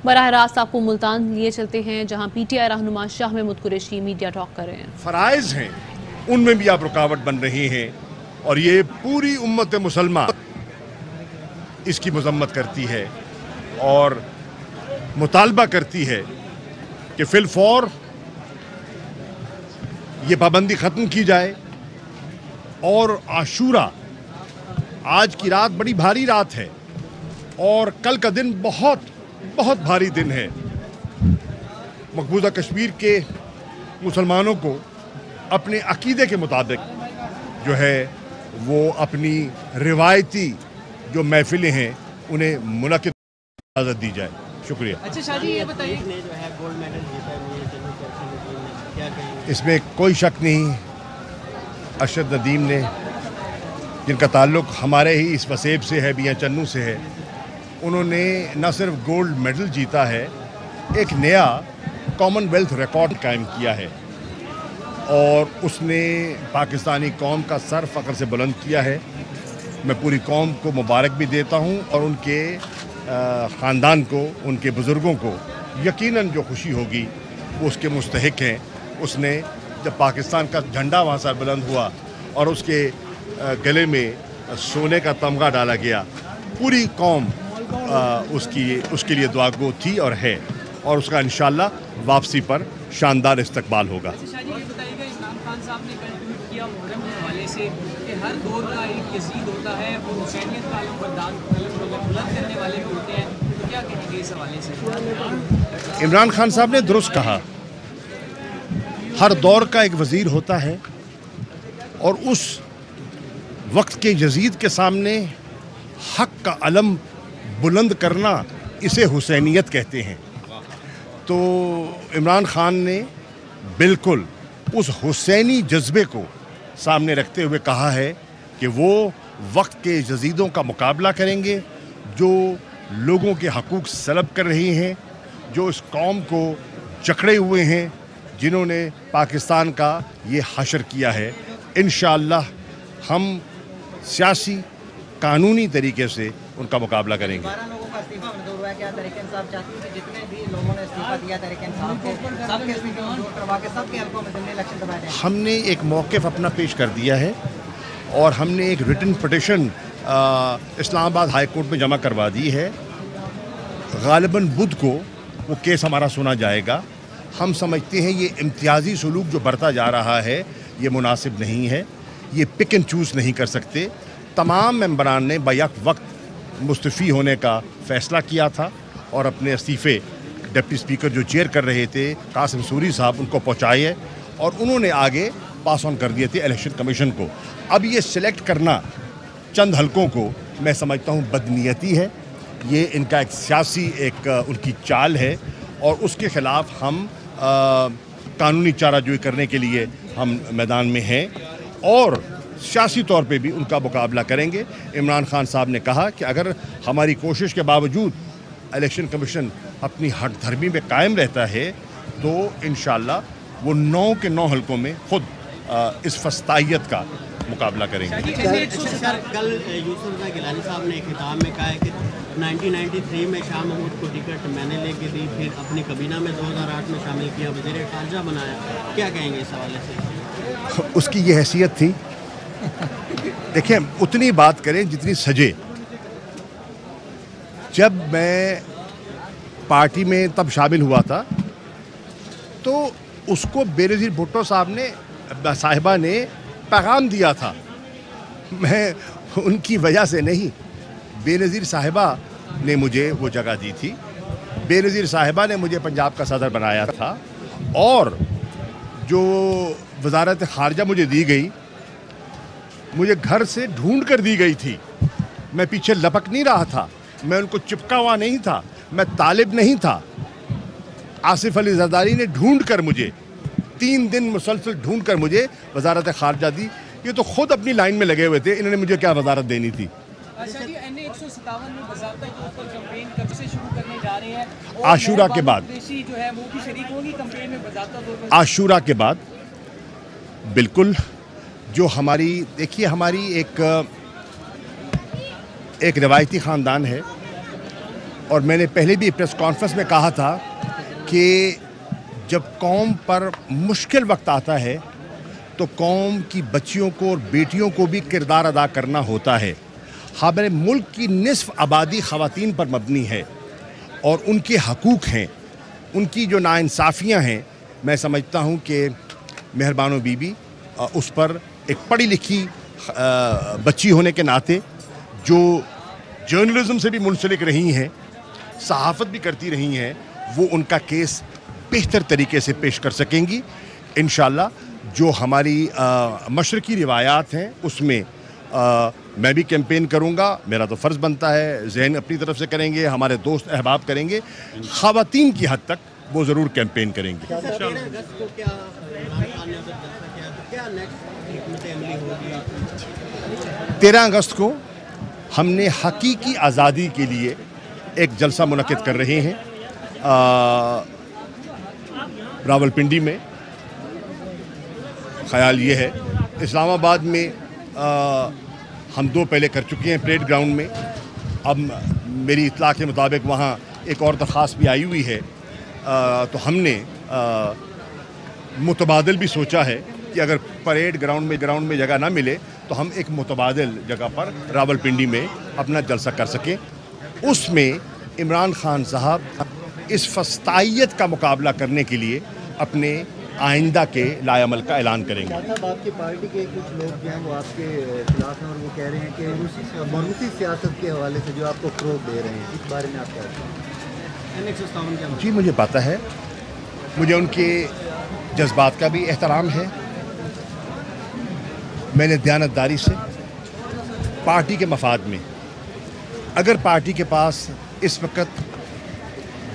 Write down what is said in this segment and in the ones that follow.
براہ راست آپ کو ملتان لیے چلتے ہیں جہاں پی ٹی آئی رہنما شاہ محمود قریشی میڈیا ٹاک کر رہے ہیں۔ فرائض ہیں ان میں بھی آپ رکاوٹ بن رہی ہیں اور یہ پوری امت مسلمہ اس کی مذمت کرتی ہے اور مطالبہ کرتی ہے کہ فی الفور یہ پابندی ختم کی جائے اور عاشورہ آج کی رات بڑی بھاری رات ہے اور کل کا دن بہت بہت بھاری دن ہے۔ مقبوضہ کشمیر کے مسلمانوں کو اپنے عقیدے کے مطابق جو ہے وہ اپنی روایتی جو محفلیں ہیں انہیں منعقد اجازت دی جائے۔ شکریہ۔ اچھا شاہ جی یہ بتائیے اس میں کوئی شک نہیں، ارشد ندیم نے جن کا تعلق ہمارے ہی اس وسیب سے ہے، میاں چنو سے ہے، انہوں نے نہ صرف گولڈ میڈل جیتا ہے، ایک نیا کامن ویلتھ ریکارڈ قائم کیا ہے اور اس نے پاکستانی قوم کا سر فخر سے بلند کیا ہے۔ میں پوری قوم کو مبارک بھی دیتا ہوں اور ان کے خاندان کو، ان کے بزرگوں کو یقیناً جو خوشی ہوگی وہ اس کے مستحق ہیں۔ اس نے جب پاکستان کا جھنڈا وہاں سر بلند ہوا اور اس کے گلے میں سونے کا تمغہ ڈالا گیا، پوری قوم اس کے لیے دعا گو تھی اور ہے، اور اس کا انشاءاللہ واپسی پر شاندار استقبال ہوگا۔ یہ بتائیے گا، عمران خان صاحب نے کل ٹویٹ کیا محرم کے حوالے سے کہ ہر دور کا ایک یزید ہوتا ہے اور حسینیت کا علم بلند کرنے والے بھی ہوتے ہیں، تو کیا کہیں گے اس حوالے سے؟ عمران خان صاحب نے درست کہا، ہر دور کا ایک وزیر ہوتا ہے اور اس وقت کے یزید کے سامنے حق کا علم بلند کرنا اسے حسینیت کہتے ہیں۔ تو عمران خان نے بالکل اس حسینی جذبے کو سامنے رکھتے ہوئے کہا ہے کہ وہ وقت کے یزیدوں کا مقابلہ کریں گے جو لوگوں کے حقوق سلب کر رہی ہیں، جو اس قوم کو جکڑے ہوئے ہیں، جنہوں نے پاکستان کا یہ حشر کیا ہے۔ انشاءاللہ ہم سیاسی قانونی طریقے سے ان کا مقابلہ کریں گے۔ 12 لوگوں کا استعفیٰ منظور ہوا ہے، کیا تحریک انصاف چاہتی ہے کہ جتنے بھی لوگوں نے استعفیٰ دیا تحریک انصاف کو سب کے استعفے منظور کروا کے سب کے حلقوں میں ضمنی الیکشن کرائے جائیں؟ ہم نے ایک موقف اپنا پیش کر دیا ہے اور ہم نے ایک ریٹن پٹیشن اسلام آباد ہائی کورٹ میں جمع کروا دی ہے۔ غالباً بدھ کو وہ کیس ہمارا سنا جائے گا۔ ہم سمجھتے ہیں یہ امتیازی سلوک جو برتا جا رہا ہے یہ مناسب نہیں ہے، یہ پک اینڈ چوز نہیں کر سکتے۔ تمام ممبران نے بیک وقت مستعفی ہونے کا فیصلہ کیا تھا اور اپنے استعفے ڈپٹی اسپیکر جو چیئر کر رہے تھے قاسم سوری صاحب ان کو پہنچائے اور انہوں نے آگے پاس آن کر دیے تھے الیکشن کمیشن کو۔ اب یہ سلیکٹ کرنا چند حلقوں کو میں سمجھتا ہوں بدنیتی ہے، یہ ان کا ایک سیاسی ایک ان کی چال ہے اور اس کے خلاف ہم قانونی چارہ جوئی کرنے کے لیے ہم میدان میں ہیں اور سیاسی طور پہ بھی ان کا مقابلہ کریں گے۔ عمران خان صاحب نے کہا کہ اگر ہماری کوشش کے باوجود الیکشن کمیشن اپنی ہٹ دھرمی میں قائم رہتا ہے تو انشاءاللہ وہ 9 کے 9 حلقوں میں خود اس فسطائیت کا مقابلہ کریں گے۔ کل یوسف گیلانی صاحب نے خطاب میں کہا ہے کہ 1993 میں شاہ محمود کو ٹکٹ میں نے لے کے دی، پھر اپنی کابینہ میں 2008 میں شامل کیا، وزیر خارجہ بنایا، کیا کہیں گے اس حوالے سے؟ اس کی یہ حیثیت تھی، دیکھیں اتنی بات کریں جتنی سجے۔ جب میں پارٹی میں تب شامل ہوا تھا تو اس کو بے نظیر بھٹو صاحبہ نے پیغام دیا تھا، میں ان کی وجہ سے نہیں، بے نظیر صاحبہ نے مجھے وہ جگہ دی تھی، بے نظیر صاحبہ نے مجھے پنجاب کا صدر بنایا تھا اور جو وزارت خارجہ مجھے دی گئی مجھے گھر سے ڈھونڈ کر دی گئی تھی، میں پیچھے لپک نہیں رہا تھا، میں ان کو چپکا ہوا نہیں تھا، میں طالب نہیں تھا۔ آصف علی زرداری نے ڈھونڈ کر مجھے 3 دن مسلسل ڈھونڈ کر مجھے وزارت خارجہ دی، یہ تو خود اپنی لائن میں لگے ہوئے تھے، انہوں نے مجھے کیا وزارت دینی تھی۔ عاشورہ کے بعد عاشورہ کے بعد بالکل جو ہماری دیکھیے ہماری ایک روایتی خاندان ہے اور میں نے پہلے بھی پریس کانفرنس میں کہا تھا کہ جب قوم پر مشکل وقت آتا ہے تو قوم کی بچیوں کو اور بیٹیوں کو بھی کردار ادا کرنا ہوتا ہے. ہمارے ملک کی نصف آبادی خواتین پر مبنی ہے اور ان کے حقوق ہیں, ان کی جو ناانصافیاں ہیں, میں سمجھتا ہوں کہ مہربانو بی بی اس پر ایک پڑھی لکھی بچی ہونے کے ناطے جو جرنلزم سے بھی منسلک رہی ہیں, صحافت بھی کرتی رہی ہیں, وہ ان کا کیس بہتر طریقے سے پیش کر سکیں گی انشاءاللہ. جو ہماری مشرقی روایات ہیں اس میں میں بھی کیمپین کروں گا, میرا تو فرض بنتا ہے, ذہن اپنی طرف سے کریں گے, ہمارے دوست احباب کریں گے, خواتین کی حد تک وہ ضرور کیمپین کریں گے. 13 اگست کو ہم نے حقیقی آزادی کے لیے ایک جلسہ منعقد کر رہے ہیں راولپنڈی میں. خیال یہ ہے, اسلام آباد میں ہم 2 پہلے کر چکے ہیں پریڈ گراؤنڈ میں, اب میری اطلاع کے مطابق وہاں ایک اور درخواست بھی آئی ہوئی ہے, تو ہم نے متبادل بھی سوچا ہے کہ اگر پریڈ گراؤنڈ میں جگہ نہ ملے تو ہم ایک متبادل جگہ پر راولپنڈی میں اپنا جلسہ کر سکیں. اس میں عمران خان صاحب اس فسطائیت کا مقابلہ کرنے کے لیے اپنے آئندہ کے لائے عمل کا اعلان کریں گے. آپ کی پارٹی کے کچھ لوگ جو ہیں وہ آپ کے خلاف ہیں اور وہ کہہ رہے ہیں کہ روسی سیاست کے حوالے سے جو آپ کو فروغ دے رہے ہیں, اس بارے میں آپ کیا کہتے ہیں؟ جی مجھے پتہ ہے, مجھے ان کے جذبات کا بھی احترام ہے. میں نے دیانتداری سے پارٹی کے مفاد میں, اگر پارٹی کے پاس اس وقت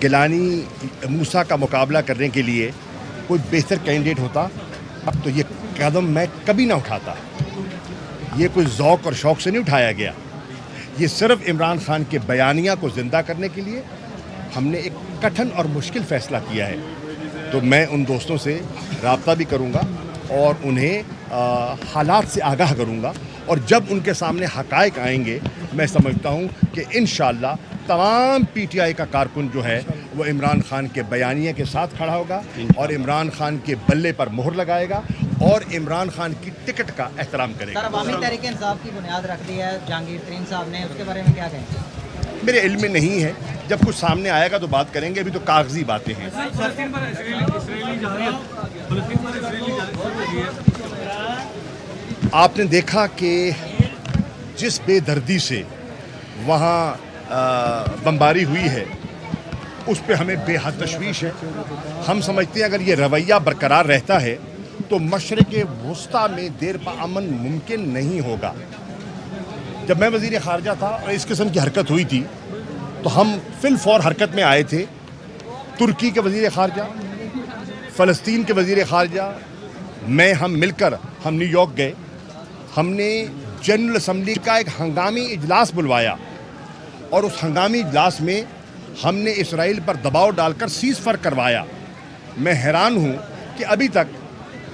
گیلانی موسیٰ کا مقابلہ کرنے کے لیے کوئی بہتر کینڈیڈیٹ ہوتا تو یہ قدم میں کبھی نہ اٹھاتا. یہ کوئی ذوق اور شوق سے نہیں اٹھایا گیا, یہ صرف عمران خان کے بیانیہ کو زندہ کرنے کے لیے ہم نے ایک کٹھن اور مشکل فیصلہ کیا ہے. تو میں ان دوستوں سے رابطہ بھی کروں گا اور انہیں حالات سے آگاہ کروں گا, اور جب ان کے سامنے حقائق آئیں گے میں سمجھتا ہوں کہ انشاءاللہ تمام پی ٹی آئی کا کارکن جو ہے وہ عمران خان کے بیانیے کے ساتھ کھڑا ہوگا اور عمران خان کے بلے پر مہر لگائے گا اور عمران خان کی ٹکٹ کا احترام کرے گا. سر, عوامی تحریک انصاف کی بنیاد رکھ دی ہے جہانگیر ترین صاحب نے, اس کے بارے میں کیا کہیں گے؟ میرے علم میں نہیں ہے, جب کچھ سامنے آئے گا تو بات کریں گے, ابھی تو کاغذی باتیں ہیں. آپ نے دیکھا کہ جس بے دردی سے وہاں بمباری ہوئی ہے اس پہ ہمیں بے حد تشویش ہے. ہم سمجھتے ہیں اگر یہ رویہ برقرار رہتا ہے تو مشرق وسطیٰ میں دیر پا امن ممکن نہیں ہوگا. جب میں وزیر خارجہ تھا اور اس قسم کی حرکت ہوئی تھی تو ہم فی الفور حرکت میں آئے تھے. ترکی کے وزیر خارجہ, فلسطین کے وزیر خارجہ, ہم مل کر ہم نیو یارک گئے. ہم نے جنرل اسمبلی کا ایک ہنگامی اجلاس بلوایا اور اس ہنگامی اجلاس میں ہم نے اسرائیل پر دباؤ ڈال کر سیز فائر کروایا. میں حیران ہوں کہ ابھی تک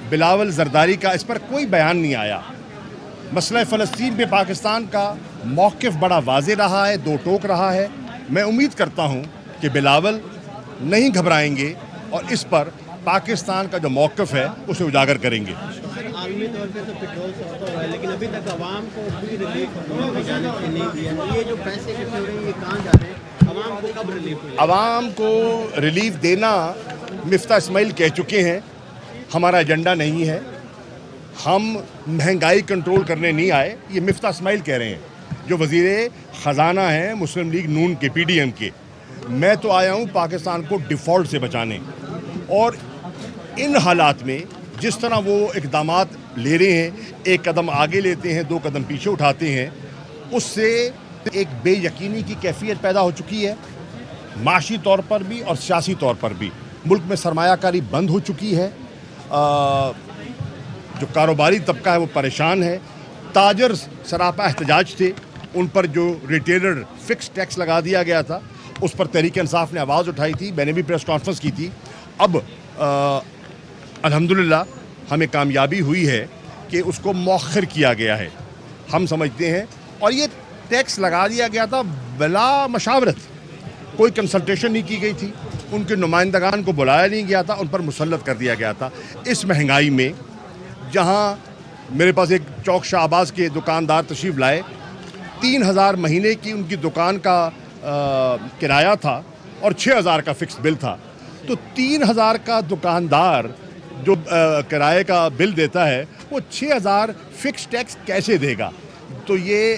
بلاول زرداری کا اس پر کوئی بیان نہیں آیا. مسئلہ فلسطین پہ پاکستان کا موقف بڑا واضح رہا ہے, 2 ٹوک رہا ہے. میں امید کرتا ہوں کہ بلاول نہیں گھبرائیں گے اور اس پر پاکستان کا جو موقف ہے اسے اجاگر کریں گے. عالمی طور پہ تو پیٹرول سستا ہوا ہے لیکن ابھی تک عوام کو کوئی ریلیف کی جانب سے نہیں دیا. یہ جو پیسے اکٹھے ہو رہے ہیں یہ کہاں جا رہے ہیں؟ عوام کو کب ریلیف ملے؟ عوام کو ریلیف دینا مفتاح اسماعیل کہہ چکے ہیں, ہمارا ایجنڈا نہیں ہے. ہم مہنگائی کنٹرول کرنے نہیں آئے, یہ مفتاح اسماعیل کہہ رہے ہیں جو وزیر خزانہ ہیں مسلم لیگ نون کے, پی ڈی ایم کے. میں تو آیا ہوں پاکستان کو ڈیفالٹ سے بچانے, اور ان حالات میں جس طرح وہ اقدامات لے رہے ہیں, ایک قدم آگے لیتے ہیں 2 قدم پیچھے اٹھاتے ہیں, اس سے ایک بے یقینی کی کیفیت پیدا ہو چکی ہے. معاشی طور پر بھی اور سیاسی طور پر بھی ملک میں سرمایہ کاری بند ہو چکی ہے. جو کاروباری طبقہ ہے وہ پریشان ہے. تاجر سراپا احتجاج تھے, ان پر جو ریٹیلر فکس ٹیکس لگا دیا گیا تھا اس پر تحریک انصاف نے آواز اٹھائی تھی, میں نے بھی پریس کانفرنس کی تھی. اب الحمدللہ ہمیں کامیابی ہوئی ہے کہ اس کو مؤخر کیا گیا ہے. ہم سمجھتے ہیں, اور یہ ٹیکس لگا دیا گیا تھا بلا مشاورت, کوئی کنسلٹیشن نہیں کی گئی تھی, ان کے نمائندگان کو بلایا نہیں گیا تھا, ان پر مسلط کر دیا گیا تھا. اس مہنگائی میں جہاں میرے پاس ایک چوک شاہ آباز کے دکاندار تشریف لائے, 3,000 مہینے کی ان کی دکان کا کرایہ تھا اور 6,000 کا فکس بل تھا. تو 3,000 کا دکاندار جو کرائے کا بل دیتا ہے وہ 6,000 فکس ٹیکس کیسے دے گا؟ تو یہ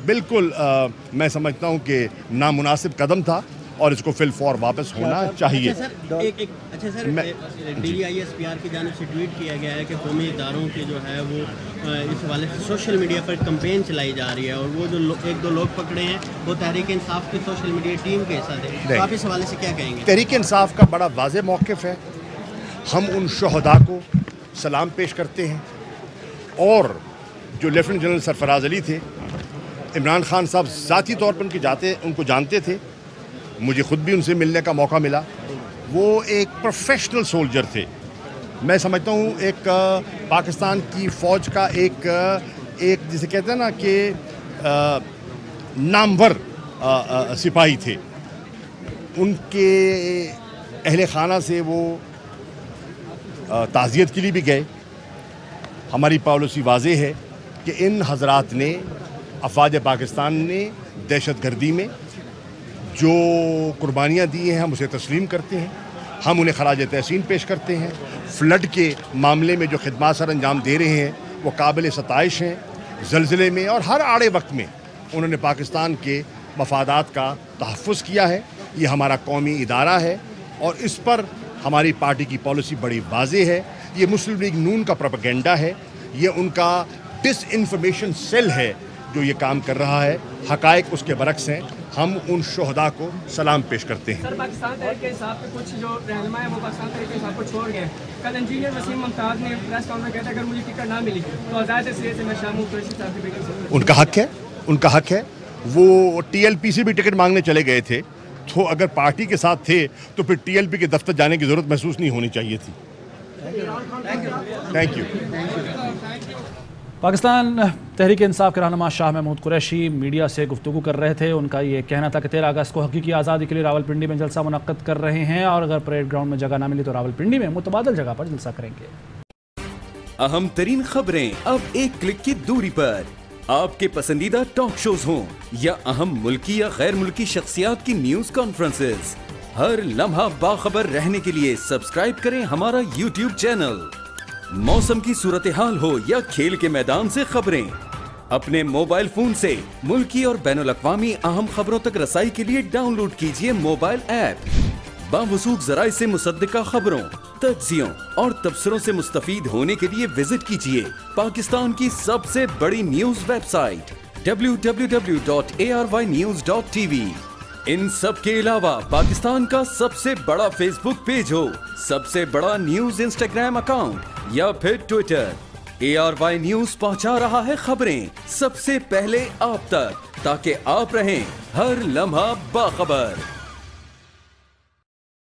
بالکل میں سمجھتا ہوں کہ نامناسب قدم تھا اور اس کو فی الفور واپس ہونا چاہیے. اچھا سر, DISPR کی جانب سے ٹویٹ کیا گیا ہے کہ قومی اداروں کے جو ہے وہ اس حوالے سے سوشل میڈیا پر کمپین چلائی جا رہی ہے, اور وہ جو 1-2 لوگ پکڑے ہیں وہ تحریک انصاف کی سوشل میڈیا ٹیم کے حصہ تھے. تو آپ اس حوالے سے کیا کہیں گے؟ تحریک انصاف کا بڑا واضح موقف ہے. ہم ان شہداء کو سلام پیش کرتے ہیں, اور جو لیفٹیننٹ جنرل سرفراز علی تھے, عمران خان صاحب ذاتی طور پر ان کو جانتے تھے, مجھے خود بھی ان سے ملنے کا موقع ملا. وہ ایک پروفیشنل سولجر تھے. میں سمجھتا ہوں ایک پاکستان کی فوج کا ایک جسے کہتے ہیں نا کہ نامور سپاہی تھے. ان کے اہل خانہ سے وہ تعزیت کے لیے بھی گئے. ہماری پالیسی واضح ہے کہ ان حضرات نے, افواج پاکستان نے دہشت گردی میں جو قربانیاں دی ہیں ہم اسے تسلیم کرتے ہیں, ہم انہیں خراج تحسین پیش کرتے ہیں. فلڈ کے معاملے میں جو خدمات سر انجام دے رہے ہیں وہ قابل ستائش ہیں. زلزلے میں اور ہر آڑے وقت میں انہوں نے پاکستان کے مفادات کا تحفظ کیا ہے. یہ ہمارا قومی ادارہ ہے اور اس پر ہماری پارٹی کی پالیسی بڑی واضح ہے. یہ مسلم لیگ نون کا پروپیگنڈا ہے, یہ ان کا ڈس انفارمیشن سیل ہے جو یہ کام کر رہا ہے. حقائق اس کے برعکس ہیں. ہم ان شہداء کو سلام پیش کرتے ہیں. سر, پاکستان تحریک انصاف کے کچھ جو رہنما ہیں وہ پاکستان تحریک انصاف کو چھوڑ گئے. کل انجینئر وسیم ممتاز نے پریس کانفرنس کہا تھا اگر مجھے ٹکٹ نہ ملی تو آزاد سرے سے میں شامل قریشی صاحب کی بیٹی سے. ان کا حق ہے, ان کا حق ہے. وہ TLP سے بھی ٹکٹ مانگنے چلے گئے تھے, تو اگر پارٹی کے ساتھ تھے تو پھر TLP کے دفتر جانے کی ضرورت محسوس نہیں ہونی چاہیے تھی. Thank you. پاکستان تحریک انصاف کے رہنما شاہ محمود قریشی میڈیا سے گفتگو کر رہے تھے. ان کا یہ کہنا تھا کہ 13 اگست کو حقیقی آزادی کے لیے راولپنڈی میں جلسہ منعقد کر رہے ہیں, اور اگر پریڈ گراؤنڈ میں جگہ نہ ملی تو راولپنڈی میں متبادل جگہ پر جلسہ کریں گے. اہم ترین خبریں اب ایک کلک کی دوری پر. آپ کے پسندیدہ ٹاک شوز ہوں یا اہم ملکی یا غیر ملکی شخصیات کی نیوز کانفرنسز, ہر لمحہ باخبر رہنے کے لیے سبسکرائب کریں ہمارا YouTube چینل. موسم کی صورتحال ہو یا کھیل کے میدان سے خبریں, اپنے موبائل فون سے ملکی اور بین الاقوامی اہم خبروں تک رسائی کے لیے ڈاؤن لوڈ کیجیے موبائل ایپ. باوثوق ذرائع سے مصدقہ خبروں, تجزیوں اور تبصروں سے مستفید ہونے کے لیے وزٹ کیجیے پاکستان کی سب سے بڑی نیوز ویب سائٹ www.arYnews.tv. ان سب کے علاوہ پاکستان کا سب سے بڑا فیس بک پیج ہو, سب سے بڑا نیوز انسٹاگرام اکاؤنٹ یا پھر ٹویٹر, ARY نیوز پہنچا رہا ہے خبریں سب سے پہلے آپ تک, تاکہ آپ رہیں ہر لمحہ باخبر.